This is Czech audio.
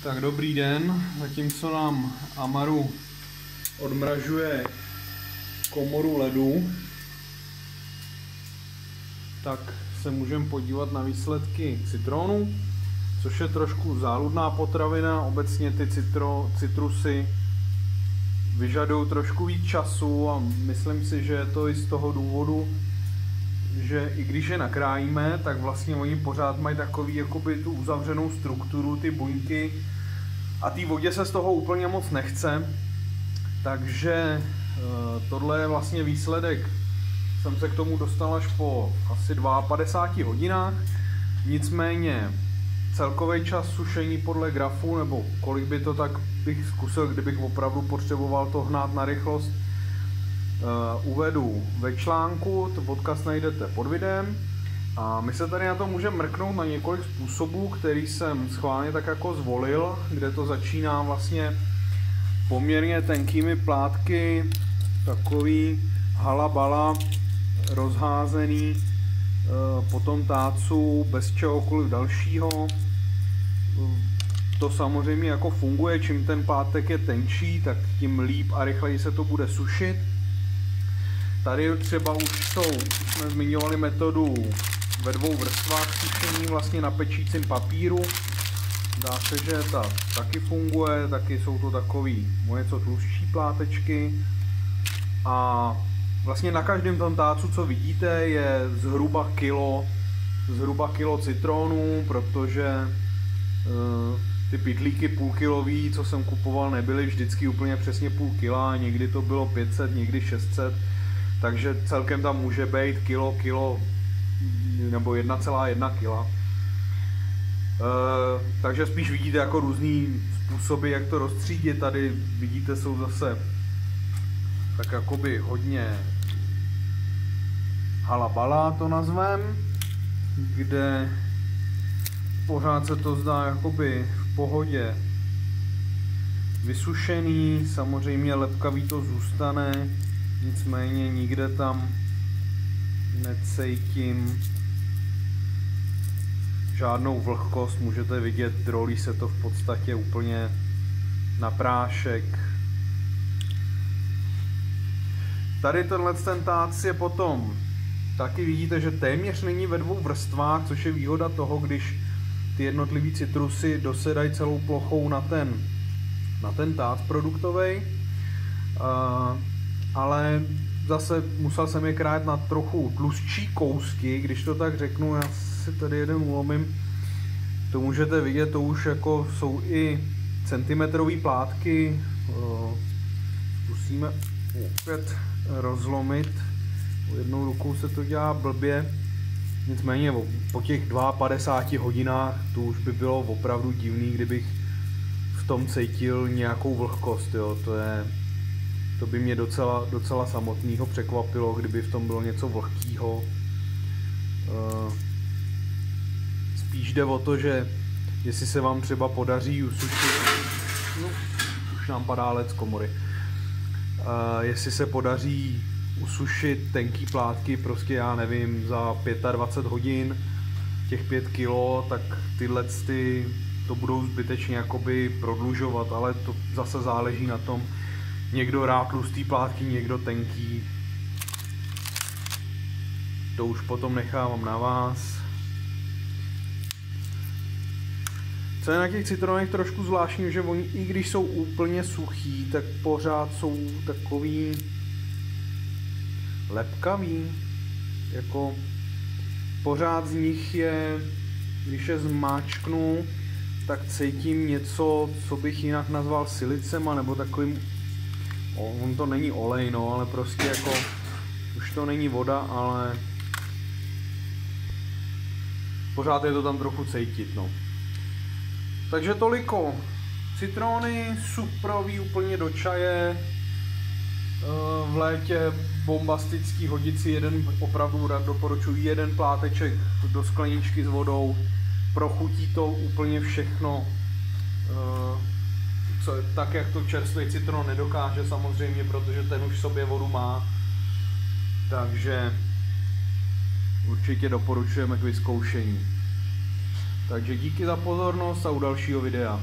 Tak dobrý den, zatímco nám Amaru odmražuje komoru ledu, tak se můžeme podívat na výsledky citronu, což je trošku záludná potravina. Obecně ty citrusy vyžadují trošku víc času a myslím si, že je to i z toho důvodu, že i když je nakrájíme, tak vlastně oni pořád mají takový jakoby tu uzavřenou strukturu, ty buňky, a té vodě se z toho úplně moc nechce. Takže tohle je vlastně výsledek. Jsem se k tomu dostal až po asi 52 hodinách. Nicméně celkový čas sušení podle grafu, nebo kolik by to, tak bych zkusil, kdybych opravdu potřeboval to hnát na rychlost, uvedu ve článku, to odkaz najdete pod videem. A my se tady na to můžeme mrknout na několik způsobů, který jsem schválně tak jako zvolil, kde to začíná vlastně poměrně tenkými plátky, takový halabala rozházený po tom tácu bez čehokoliv dalšího. To samozřejmě jako funguje, čím ten plátek je tenčí, tak tím líp a rychleji se to bude sušit. Tady třeba už jsme zmiňovali metodu ve 2 vrstvách sušení vlastně na pečícím papíru. Dá se, že ta taky funguje, taky jsou to takový o něco tlustší plátečky. A vlastně na každém tom tácu, co vidíte, je zhruba kilo citronů, protože ty pytlíky půlkilový, co jsem kupoval, nebyly vždycky úplně přesně půl kila, někdy to bylo 500, někdy 600, takže celkem tam může být kilo nebo 1,1 kg. Takže spíš vidíte jako různý způsoby, jak to rozstřídit. Tady vidíte, jsou zase tak jakoby hodně halabala, to nazvem, kde pořád se to zdá jakoby v pohodě vysušený. Samozřejmě lepkavý to zůstane, nicméně nikde tam necítím žádnou vlhkost. Můžete vidět, drolí se to v podstatě úplně na prášek. Tady ten tác je potom taky vidíte, že téměř není ve 2 vrstvách, což je výhoda toho, když ty jednotlivé citrusy dosedají celou plochou na ten tác produktový. Ale zase musel jsem je krájet na trochu tlustší kousky, když to tak řeknu. Já si tady jeden ulomím. To můžete vidět, to už jako jsou i centimetrové plátky. Zkusíme opět rozlomit. Jednou rukou se to dělá blbě. Nicméně po těch 52 hodinách to už by bylo opravdu divný, kdybych v tom cítil nějakou vlhkost. Jo. To by mě docela samotného překvapilo, kdyby v tom bylo něco vlhkého. Spíš jde o to, že jestli se vám třeba podaří usušit, už nám padá led z komory, jestli se podaří usušit tenký plátky, prostě já nevím, za 25 hodin, těch 5 kilo, tak tyhle to budou zbytečně jakoby prodlužovat, ale to zase záleží na tom, někdo rád tlustý plátky, někdo tenký. To už potom nechávám na vás. Co je na těch citronech trošku zvláštní, že oni, i když jsou úplně suchý, tak pořád jsou takový lepkavý. Jako pořád z nich je, když je zmáčknu, tak cítím něco, co bych jinak nazval silicema, nebo takovým, on to není olej, no, ale prostě jako, už to není voda, ale pořád je to tam trochu cítit, no. Takže toliko. Citrony, suprový úplně do čaje, v létě bombastický, hodit si opravdu rád doporučuji jeden pláteček do skleničky s vodou, prochutí to úplně všechno, tak jak to čerstvý citron nedokáže samozřejmě, protože ten už v sobě vodu má, takže určitě doporučujeme k vyzkoušení. Takže díky za pozornost a u dalšího videa.